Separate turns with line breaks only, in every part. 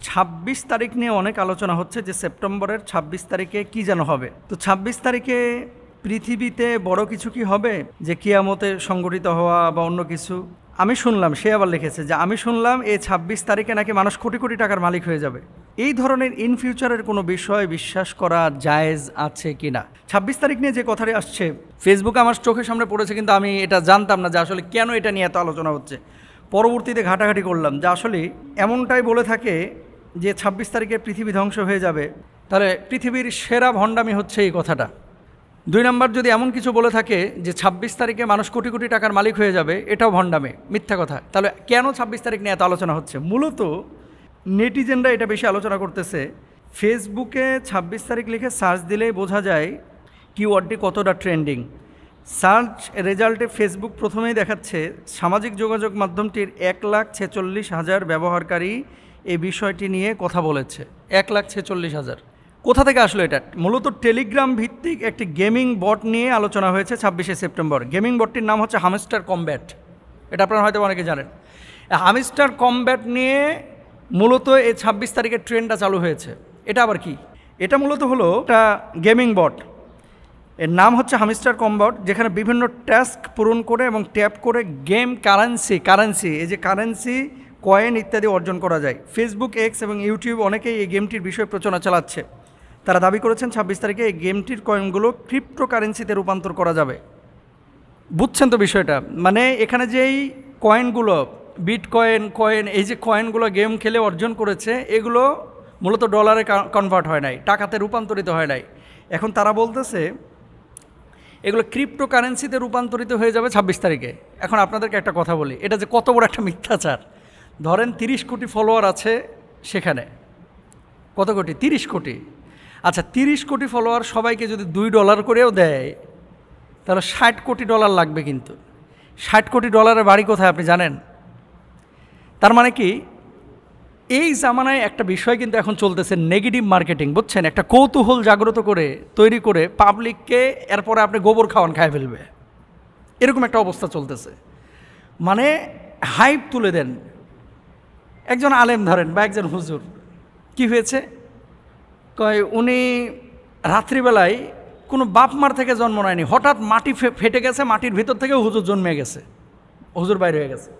26 তারিখ নিয়ে অনেক আলোচনা হচ্ছে যে সেপ্টেম্বরের 26 তারিখে কি যেন হবে। তো 26 তারিখে পৃথিবীতে বড় কিছু কি হবে, যে কিয়ামতে সংগঠিত হওয়া বা অন্য কিছু। আমি শুনলাম, সে আবার লিখেছে যে আমি শুনলাম এই 26 তারিখে নাকি মানুষ কোটি কোটি টাকার মালিক হয়ে যাবে। এই ধরনের ইন ফিউচারের কোনো বিষয় বিশ্বাস করা জায়েজ আছে কি না? 26 তারিখ নিয়ে যে কথাটি আসছে, ফেসবুকে আমার চোখের সামনে পড়েছে, কিন্তু আমি এটা জানতাম না যে আসলে কেন এটা নিয়ে এত আলোচনা হচ্ছে। পরবর্তীতে ঘাটাঘাটি করলাম যে আসলে এমনটাই বলে থাকে যে 26 তারিখে পৃথিবী ধ্বংস হয়ে যাবে। তাহলে পৃথিবীর সেরা ভণ্ডামি হচ্ছে এই কথাটা। 2 নম্বর, যদি এমন কিছু বলে থাকে যে 26 তারিখে মানুষ কোটি কোটি টাকার মালিক হয়ে যাবে, এটাও ভণ্ডামি, মিথ্যা কথা। তাহলে কেন 26 তারিখ নিয়ে এত আলোচনা হচ্ছে? মূলত নেটিজেনরা এটা বেশি আলোচনা করতেছে। ফেসবুকে 26 তারিখ লিখে সার্চ দিলেই বোঝা যায় কিওয়ার্ডটি কতটা ট্রেন্ডিং। সার্চ রেজাল্টে ফেসবুক প্রথমেই দেখাচ্ছে সামাজিক যোগাযোগ মাধ্যমটির 1,46,000 ব্যবহারকারী এই বিষয়টি নিয়ে কথা বলেছে। 1,46,000 কোথা থেকে আসলো এটা? মূলত টেলিগ্রাম ভিত্তিক একটি গেমিং বট নিয়ে আলোচনা হয়েছে 26শে সেপ্টেম্বর। গেমিং বটটির নাম হচ্ছে হামস্টার কমব্যাট। এটা আপনারা হয়তো অনেকে জানেন। হামস্টার কমব্যাট নিয়ে মূলত এই 26 তারিখের ট্রেন্ডটা চালু হয়েছে। এটা আবার কি? এটা মূলত হলো একটা গেমিং বট, এর নাম হচ্ছে হামস্টার কমব্যাট, যেখানে বিভিন্ন টাস্ক পূরণ করে এবং ট্যাপ করে গেম কারেন্সি এই যে কারেন্সি, কয়েন ইত্যাদি অর্জন করা যায়। ফেসবুক, এক্স এবং ইউটিউব অনেকেই এই গেমটির বিষয়ে প্রচারণা চালাচ্ছে। তারা দাবি করেছেন 26 তারিখে এই গেমটির কয়েনগুলো ক্রিপ্টোকারেন্সিতে রূপান্তর করা যাবে। বুঝছেন তো বিষয়টা? মানে এখানে যেই কয়েনগুলো, কয়েন এই যে কয়েনগুলো গেম খেলে অর্জন করেছে, এগুলো মূলত ডলারে কনভার্ট হয় নাই, টাকাতে রূপান্তরিত হয় নাই। এখন তারা বলতেছে এগুলো ক্রিপ্টোকারেন্সিতে রূপান্তরিত হয়ে যাবে 26 তারিখে। এখন আপনাদেরকে একটা কথা বলি, এটা যে কত বড় একটা মিথ্যাচার। ধরেন 30 কোটি ফলোয়ার আছে সেখানে। কত কোটি? 30 কোটি। আচ্ছা, 30 কোটি ফলোয়ার সবাইকে যদি $2 করেও দেয়, তাহলে $60 কোটি লাগবে। কিন্তু $60 কোটি বাড়ি কোথায় আপনি জানেন? তার মানে কি, এই জামানায় একটা বিষয় কিন্তু এখন চলতেছে নেগেটিভ মার্কেটিং, বুঝছেন? একটা কৌতূহল জাগ্রত করে তৈরি করে পাবলিককে এরপরে আপনি গোবর খায় ফেলবে, এরকম একটা অবস্থা চলতেছে। মানে হাইপ তুলে দেন। একজন আলেম ধরেন বা একজন হুজুর, কি হয়েছে কয়, উনি রাত্রিবেলায় কোনো বাপ মার থেকে জন্ম নেয়নি, হঠাৎ মাটি ফেটে গেছে, মাটির ভিতর থেকে হুজুর জন্মে গেছে, হুজুর বাইরে হয়ে গেছে।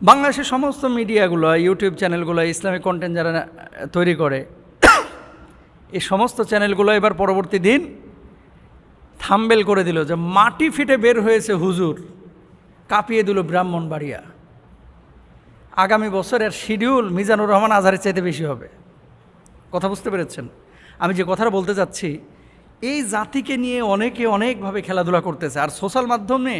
বাংলাদেশের সমস্ত মিডিয়াগুলো, ইউটিউব চ্যানেলগুলো, ইসলামিক কন্টেন্ট যারা তৈরি করে, এই সমস্ত চ্যানেলগুলো এবার পরবর্তী দিন থাম্বেল করে দিল যে মাটি ফেটে বের হয়েছে হুজুর, কাঁপিয়ে দিল ব্রাহ্মণবাড়িয়া। আগামী বছরের শিডিউল মিজানুর রহমান আজহারের চাইতে বেশি হবে। কথা বুঝতে পেরেছেন? আমি যে কথাটা বলতে চাচ্ছি, এই জাতিকে নিয়ে অনেকে অনেকভাবে খেলাধুলা করতেছে। আর সোশ্যাল মাধ্যমে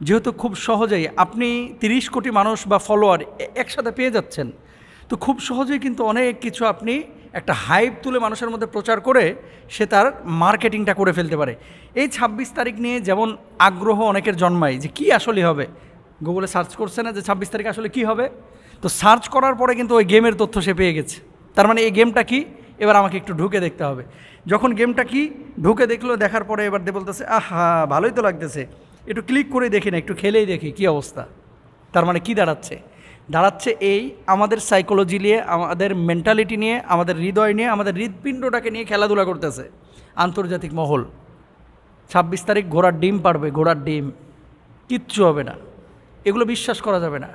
যেহেতু খুব সহজেই আপনি 30 কোটি মানুষ বা ফলোয়ার একসাথে পেয়ে যাচ্ছেন, তো খুব সহজেই কিন্তু অনেক কিছু আপনি একটা হাইপ তুলে মানুষের মধ্যে প্রচার করে সে তার মার্কেটিংটা করে ফেলতে পারে। এই 26 তারিখ নিয়ে যেমন আগ্রহ অনেকের জন্মায় যে কি আসলে হবে, গুগলে সার্চ করছে না যে 26 তারিখ আসলে কি হবে, তো সার্চ করার পরে কিন্তু ওই গেমের তথ্য সে পেয়ে গেছে। তার মানে এই গেমটা কি, এবার আমাকে একটু ঢুকে দেখতে হবে। যখন গেমটা কি ঢুকে দেখলো, দেখার পরে এবার বলতেছে আহা ভালোই তো লাগতেছে, একটু ক্লিক করে দেখি না, একটু খেলেই দেখি কি অবস্থা। তার মানে কি দাঁড়াচ্ছে এই আমাদের সাইকোলজি নিয়ে, আমাদের মেন্টালিটি নিয়ে, আমাদের হৃদয় নিয়ে, আমাদের হৃৎপিণ্ডটাকে নিয়ে খেলাধুলা করতেছে আন্তর্জাতিক মহল। 26 তারিখ ঘোড়ার ডিম পারবে, ঘোড়ার ডিম, কিচ্ছু হবে না, এগুলো বিশ্বাস করা যাবে না।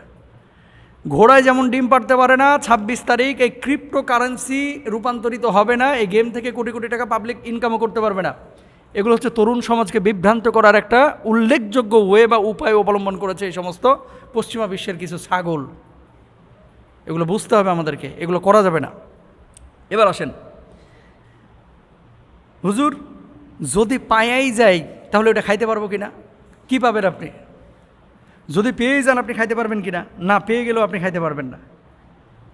ঘোড়ায় যেমন ডিম পারতে পারে না, 26 তারিখ এই ক্রিপ্টোকারেন্সি রূপান্তরিত হবে না, এই গেম থেকে কোটি কোটি টাকা পাবলিক ইনকামও করতে পারবে না। এগুলো হচ্ছে তরুণ সমাজকে বিভ্রান্ত করার একটা উল্লেখযোগ্য ওয়ে বা উপায় অবলম্বন করেছে এই সমস্ত পশ্চিমা বিশ্বের কিছু ছাগল। এগুলো বুঝতে হবে আমাদেরকে, এগুলো করা যাবে না। এবার আসেন, হুজুর যদি পায়াই যায় তাহলে ওটা খাইতে পারবো কি না? কী পাবেন আপনি? যদি পেয়েই যান আপনি খাইতে পারবেন কি না? না, পেয়ে গেলেও আপনি খাইতে পারবেন না।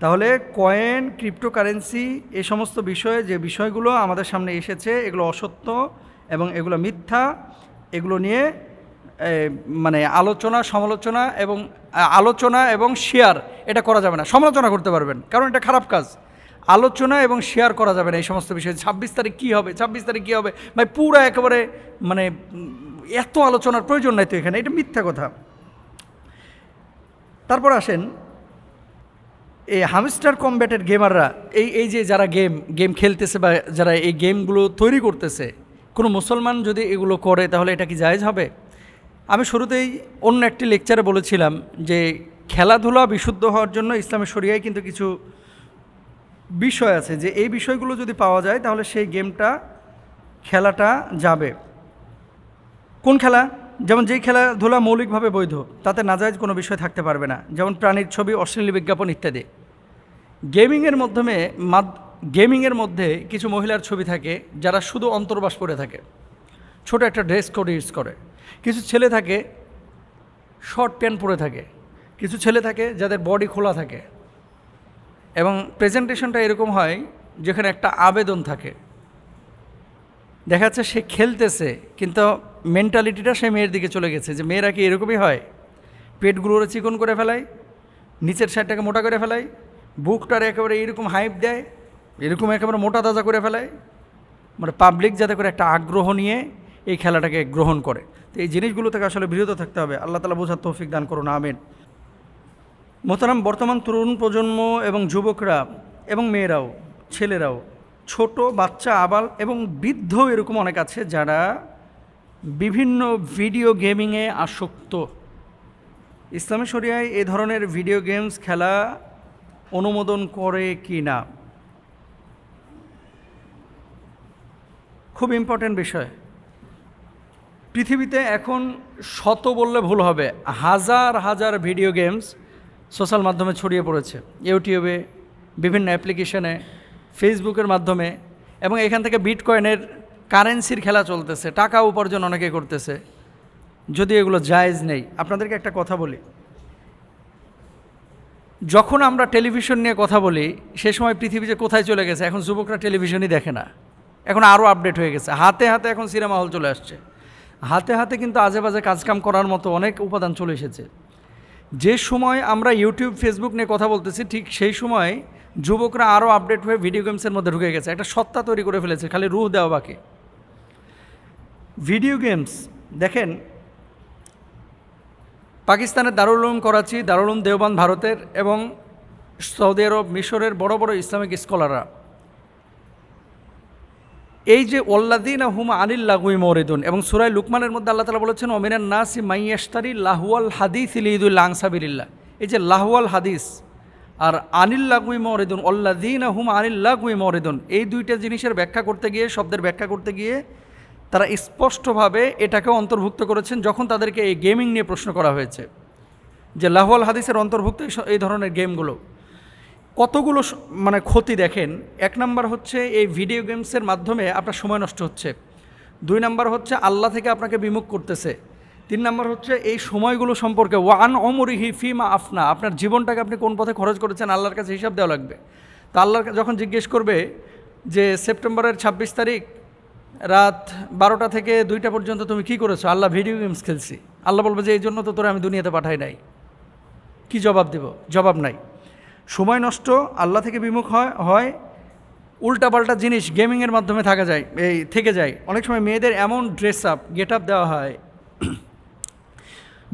তাহলে কয়েন, ক্রিপ্টোকারেন্সি, এই সমস্ত বিষয়ে যে বিষয়গুলো আমাদের সামনে এসেছে, এগুলো অসত্য এবং এগুলো মিথ্যা। এগুলো নিয়ে মানে আলোচনা এবং শেয়ার এটা করা যাবে না। সমালোচনা করতে পারবেন, কারণ এটা খারাপ কাজ। আলোচনা এবং শেয়ার করা যাবে না এই সমস্ত বিষয়ে। 26 তারিখ কী হবে, 26 তারিখ কী হবে, ভাই পুরো একেবারে মানে এত আলোচনার প্রয়োজন নাই তো এখানে, এটা মিথ্যা কথা। তারপর আসেন, এই হামস্টার কমব্যাটের গেমাররা এই যে যারা গেম খেলতেছে বা যারা এই গেমগুলো তৈরি করতেছে, কোনো মুসলমান যদি এগুলো করে তাহলে এটা কি জায়েজ হবে? আমি শুরুতেই অন্য একটি লেকচারে বলেছিলাম যে খেলাধুলা বিশুদ্ধ হওয়ার জন্য ইসলামের শরিয়ায় কিন্তু কিছু বিষয় আছে, যে এই বিষয়গুলো যদি পাওয়া যায় তাহলে সেই খেলাটা যাবে। কোন খেলা? যেমন যেই খেলাধুলা মৌলিকভাবে বৈধ, তাতে নাজায়েজ কোনো বিষয় থাকতে পারবে না, যেমন প্রাণীর ছবি, অশ্লীল বিজ্ঞাপন ইত্যাদি। গেমিংয়ের মধ্যে কিছু মহিলার ছবি থাকে যারা শুধু অন্তর্বাস পরে থাকে, ছোট একটা ড্রেস কোড ইউজ করে। কিছু ছেলে থাকে শর্ট প্যান্ট পরে থাকে, কিছু ছেলে থাকে যাদের বডি খোলা থাকে, এবং প্রেজেন্টেশনটা এরকম হয় যেখানে একটা আবেদন থাকে। দেখা যাচ্ছে সে খেলতেছে কিন্তু মেন্টালিটিটা সে মেয়ের দিকে চলে গেছে, যে মেয়েরা কি এরকমই হয়, পেটগুলোরে চিকন করে ফেলায়, নিচের সাইডটাকে মোটা করে ফেলায়, বুকটার একেবারে এরকম হাইপ দেয়, এরকম একেবারে মোটা তাজা করে ফেলায়, মানে পাবলিক যাতে করে একটা আগ্রহ নিয়ে এই খেলাটাকে গ্রহণ করে। তো এই জিনিসগুলো থেকে আসলে বিরত থাকতে হবে। আল্লাহ তাআলা বোঝার তৌফিক দান করুন, আমিন। মোহতারাম, বর্তমান তরুণ প্রজন্ম এবং যুবকরা এবং মেয়েরাও, ছেলেরাও, ছোট বাচ্চা, আবাল এবং বৃদ্ধ এরকম অনেক আছে যারা বিভিন্ন ভিডিও গেমিংয়ে আসক্ত। ইসলামী শরিয়ায় এ ধরনের ভিডিও গেমস খেলা অনুমোদন করে কি না, খুব ইম্পর্ট্যান্ট বিষয়। পৃথিবীতে এখন শত বললে ভুল হবে, হাজার হাজার ভিডিও গেমস সোশ্যাল মাধ্যমে ছড়িয়ে পড়েছে, ইউটিউবে, বিভিন্ন অ্যাপ্লিকেশনে, ফেসবুকের মাধ্যমে, এবং এখান থেকে বিটকয়েনের কারেন্সির খেলা চলতেছে, টাকা উপার্জন অনেকে করতেছে, যদি এগুলো জায়েজ নেই। আপনাদেরকে একটা কথা বলি, যখন আমরা টেলিভিশন নিয়ে কথা বলি সে সময় পৃথিবী যে কোথায় চলে গেছে, এখন যুবকরা টেলিভিশনই দেখে না, এখন আরও আপডেট হয়ে গেছে, হাতে হাতে এখন সিনেমা হল চলে আসছে, হাতে হাতে কিন্তু আজে বাজে কাজকাম করার মতো অনেক উপাদান চলে এসেছে। যে সময় আমরা ইউটিউব, ফেসবুক নিয়ে কথা বলতেছি, ঠিক সেই সময় যুবকরা আরও আপডেট হয়ে ভিডিও গেমসের মধ্যে ঢুকে গেছে, একটা সত্তা তৈরি করে ফেলেছে, খালি রুহ দেওয়া বাকি। ভিডিও গেমস দেখেন, পাকিস্তানের দারুল উলুম করাচি, দারুল উলুম দেওবান ভারতের, এবং সৌদি আরব, মিশরের বড় বড় ইসলামিক স্কলাররা এই যে ওয়াল্লাযীনা হুম আনিল লাগুই মুরিদুন, এবং সূরা লুকমানের মধ্যে আল্লাহ তাআলা বলেছেন ওমিনান নাসি মাইয়াশতারি লাহওয়াল হাদিস লিইদুল আন সাবিলিল্লাহ, এই যে লাহওয়াল হাদিস আর আনিল লাগুই মুরিদুন, ওয়াল্লাযীনা হুম আনিল লাগুই মুরিদুন, এই দুইটা জিনিসের ব্যাখ্যা করতে গিয়ে, শব্দের ব্যাখ্যা করতে গিয়ে তারা স্পষ্টভাবে এটাকেও অন্তর্ভুক্ত করেছেন যখন তাদেরকে এই গেমিং নিয়ে প্রশ্ন করা হয়েছে, যে লাহওয়াল হাদিসের অন্তর্ভুক্ত এই ধরনের গেমগুলো কতগুলো মানে ক্ষতি দেখেন। এক নাম্বার হচ্ছে এই ভিডিও গেমসের মাধ্যমে আপনার সময় নষ্ট হচ্ছে, 2 নাম্বার হচ্ছে আল্লাহ থেকে আপনাকে বিমুখ করতেছে, 3 নাম্বার হচ্ছে এই সময়গুলো সম্পর্কে ওয়ান অমরিহি ফিমা আফনা, আপনার জীবনটাকে আপনি কোন পথে খরচ করেছেন আল্লাহর কাছে হিসাব দেওয়া লাগবে। তো আল্লাহর যখন জিজ্ঞেস করবে যে সেপ্টেম্বরের 26 তারিখ রাত 12টা থেকে 2টা পর্যন্ত তুমি কি করেছো, আল্লাহ ভিডিও গেমস খেলছি, আল্লাহ বলবে যে এই জন্য তো তোরা আমি দুনিয়াতে পাঠাই নাই, কি জবাব দেব? জবাব নাই। সময় নষ্ট, আল্লাহ থেকে বিমুখ হয়, উল্টাপাল্টা জিনিস গেমিংয়ের মাধ্যমে থেকে যায়। অনেক সময় মেয়েদের এমন ড্রেস আপ, গেট আপ দেওয়া হয়,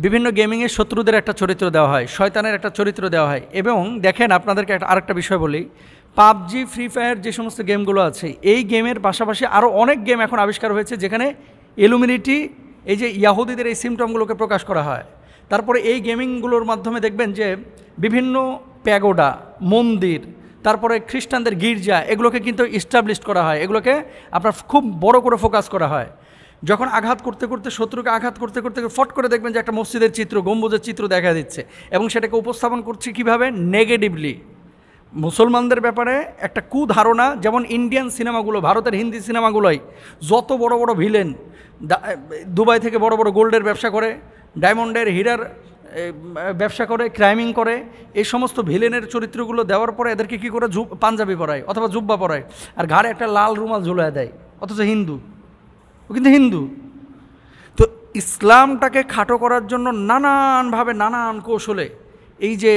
বিভিন্ন গেমিংয়ের শত্রুদের একটা চরিত্র দেওয়া হয়, শয়তানের একটা চরিত্র দেওয়া হয়। এবং দেখেন, আপনাদেরকে আরেকটা বিষয় বলি, পাবজি, ফ্রি ফায়ার যে সমস্ত গেমগুলো আছে, এই গেমের পাশাপাশি আরও অনেক গেম এখন আবিষ্কার হয়েছে যেখানে ইলুমিনিটি, এই যে ইয়াহুদিদের এই সিমটমগুলোকে প্রকাশ করা হয়। তারপরে এই গেমিংগুলোর মাধ্যমে দেখবেন যে বিভিন্ন প্যাগোডা, মন্দির, তারপরে খ্রিস্টানদের গির্জা, এগুলোকে কিন্তু ইস্টাবলিশ করা হয়, এগুলোকে আপনার খুব বড় করে ফোকাস করা হয়। যখন আঘাত করতে করতে, শত্রুকে আঘাত করতে করতে ফট করে দেখবেন যে একটা মসজিদের চিত্র, গম্বুজের চিত্র দেখা দিচ্ছে, এবং সেটাকে উপস্থাপন করছে কীভাবে? নেগেটিভলি, মুসলমানদের ব্যাপারে একটা কুধারণা। যেমন ইন্ডিয়ান সিনেমাগুলো, ভারতের হিন্দি সিনেমাগুলোই যত বড় বড় ভিলেন, দুবাই থেকে বড় বড় গোল্ডের ব্যবসা করে, ডায়মন্ডের, হীরার ব্যবসা করে, ক্রাইমিং করে, এই সমস্ত ভিলেনের চরিত্রগুলো দেওয়ার পরে এদেরকে কী করে পাঞ্জাবি পরায় অথবা জুব্বা পরায়, আর ঘাড়ে একটা লাল রুমাল ঝুলায় দেয়, অথচ হিন্দু, ও কিন্তু হিন্দু। তো ইসলামটাকে খাটো করার জন্য নানানভাবে, নানান কৌশলে এই যে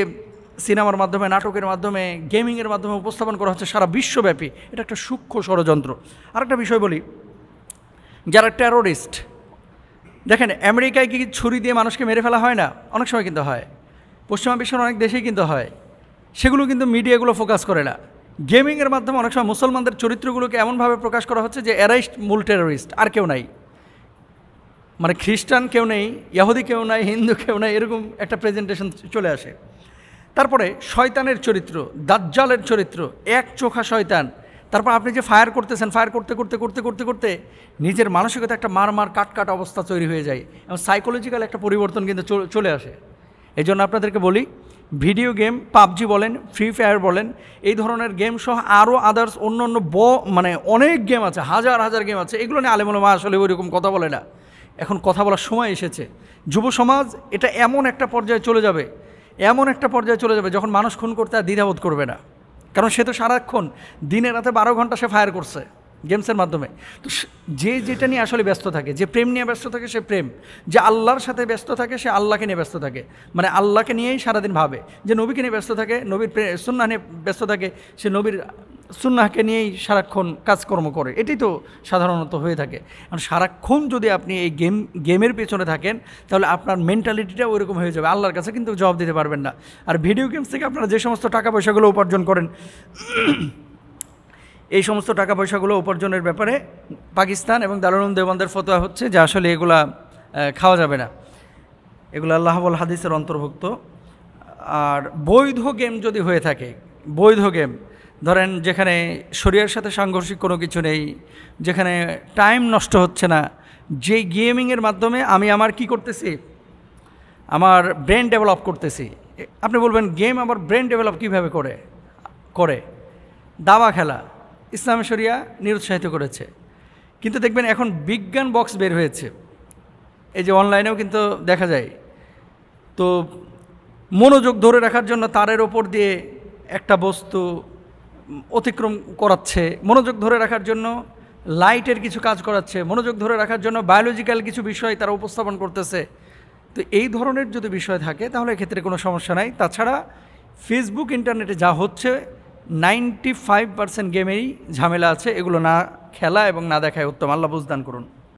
সিনেমার মাধ্যমে, নাটকের মাধ্যমে, গেমিংয়ের মাধ্যমে উপস্থাপন করা হচ্ছে সারা বিশ্বব্যাপী, এটা একটা সূক্ষ্ম ষড়যন্ত্র। আরেকটা বিষয় বলি, যারা টেরোরিস্ট, দেখেন আমেরিকায় কি ছুরি দিয়ে মানুষকে মেরে ফেলা হয় না? অনেক সময় কিন্তু হয়, পশ্চিমা বিশ্বের অনেক দেশেই কিন্তু হয়। সেগুলো কিন্তু মিডিয়াগুলো ফোকাস করে না। গেমিংয়ের মাধ্যমে অনেক সময় মুসলমানদের চরিত্রগুলোকে এমনভাবে প্রকাশ করা হচ্ছে যে এরাই মূল টেরোরিস্ট, আর কেউ নাই, মানে খ্রিস্টান কেউ নেই, ইহুদি কেউ নাই, হিন্দু কেউ নাই, এরকম একটা প্রেজেন্টেশন চলে আসে। তারপরে শয়তানের চরিত্র, দাজ্জালের চরিত্র, এক চোখা শয়তান। তারপর আপনি যে ফায়ার করতেছেন, ফায়ার করতে করতে করতে করতে করতে নিজের মানসিকতা একটা মার কাট অবস্থা তৈরি হয়ে যায় এবং সাইকোলজিক্যাল একটা পরিবর্তন কিন্তু চলে আসে। এই জন্য আপনাদেরকে বলি, ভিডিও গেম, পাবজি বলেন, ফ্রি ফায়ার বলেন, এই ধরনের গেম সহ আরও আদার্স অন্য অন্য মানে অনেক গেম আছে, হাজার হাজার গেম আছে, এগুলো নিয়ে আলেমুলামা আসলে ওইরকম কথা বলে না। এখন কথা বলার সময় এসেছে। যুব সমাজ এটা এমন একটা পর্যায়ে চলে যাবে, যখন মানুষ খুন করতে আর দ্বিধাবোধ করবে না। কারণ সে তো সারাক্ষণ দিনে রাতে 12 ঘন্টা সে ফায়ার করছে গেমসের মাধ্যমে। তো যে যেটা নিয়ে আসলে ব্যস্ত থাকে, যে প্রেম নিয়ে ব্যস্ত থাকে সে প্রেম, যে আল্লাহর সাথে ব্যস্ত থাকে সে আল্লাহকে নিয়ে ব্যস্ত থাকে, মানে আল্লাহকে নিয়েই সারাদিন ভাবে, যে নবীকে নিয়ে ব্যস্ত থাকে, নবীর সুন্নাহ নিয়ে ব্যস্ত থাকে, সে নবীর সুন্নাহকে নিয়েই সারাক্ষণ কাজকর্ম করে। এটাই তো সাধারণত হয়ে থাকে। কারণ সারাক্ষণ যদি আপনি এই গেমের পেছনে থাকেন তাহলে আপনার মেন্টালিটিটা ওইরকম হয়ে যাবে, আল্লাহর কাছে কিন্তু জবাব দিতে পারবেন না। আর ভিডিও গেমস থেকে আপনারা যে সমস্ত টাকা পয়সাগুলো উপার্জন করেন, এই সমস্ত টাকা পয়সাগুলো উপার্জনের ব্যাপারে পাকিস্তান এবং দারুল উলুম দেওবন্দের ফতোয়া হচ্ছে যে আসলে এগুলা খাওয়া যাবে না, এগুলো আল্লাহ ওয়াল হাদিসের অন্তর্ভুক্ত। আর বৈধ গেম যদি হয়ে থাকে, বৈধ গেম ধরেন যেখানে শরীয়তের সাথে সাংঘর্ষিক কোনো কিছু নেই, যেখানে টাইম নষ্ট হচ্ছে না, যেই গেমিংয়ের মাধ্যমে আমি আমার কি করতেছি, আমার ব্রেন ডেভেলপ করতেছি। আপনি বলবেন গেম আবার ব্রেন ডেভেলপ কীভাবে করে? দাবা খেলা ইসলামী শরিয়া নিরুৎসাহিত করেছে, কিন্তু দেখবেন এখন বিজ্ঞান বক্স বের হয়েছে, এই যে অনলাইনেও কিন্তু দেখা যায়। তো মনোযোগ ধরে রাখার জন্য তারের ওপর দিয়ে একটা বস্তু অতিক্রম করাচ্ছে, মনোযোগ ধরে রাখার জন্য লাইটের কিছু কাজ করাচ্ছে, মনোযোগ ধরে রাখার জন্য বায়োলজিক্যাল কিছু বিষয় তারা উপস্থাপন করতেছে। তো এই ধরনের যদি বিষয় থাকে তাহলে এক্ষেত্রে কোনো সমস্যা নাই। তাছাড়া ফেসবুক, ইন্টারনেটে যা হচ্ছে 95% গেমেই ঝামেলা আছে, এগুলো না খেলা এবং না দেখায় উত্তম। আল্লাহ বুঝদান করুন।